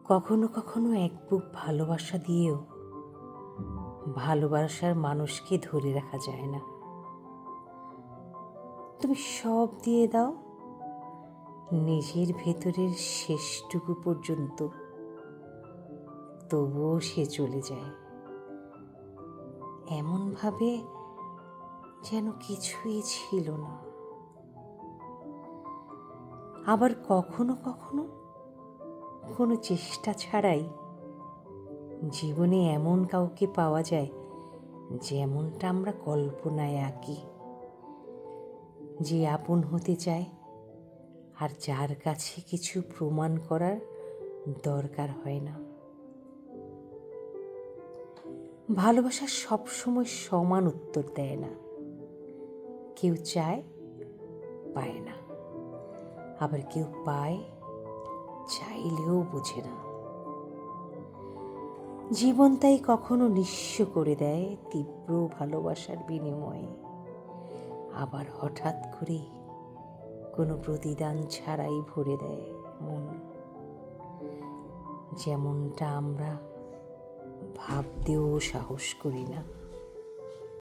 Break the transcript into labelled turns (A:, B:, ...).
A: কখনো কখনো এক বুক ভালোবাসা দিয়েও ভালোবাসার মানুষকে ধরে রাখা যায় না। তুমি সব দিয়ে দাও নিজের ভেতরের শেষটুকু পর্যন্ত, তবুও সে চলে যায় এমনভাবে যেন কিছুই ছিল না। আবার কখনো কখনো কোনো চেষ্টা ছাড়াই জীবনে এমন কাউকে পাওয়া যায় যেমনটা আমরা কল্পনায় আঁকি, যে আপন হতে চায় আর যার কাছে কিছু প্রমাণ করার দরকার হয় না। ভালোবাসা সবসময় সমান উত্তর দেয় না, কেউ চায় পায় না, আবার কেউ পায় চাইলেও বোঝে না। জীবন তাই কখনো নিঃস্ব করে দেয় তীব্র ভালোবাসার বিনিময়ে, আবার হঠাৎ করে কোনো প্রতিদান ছাড়াই ভরে দেয় মন, যেমনটা আমরা ভাবতেও সাহস করি না।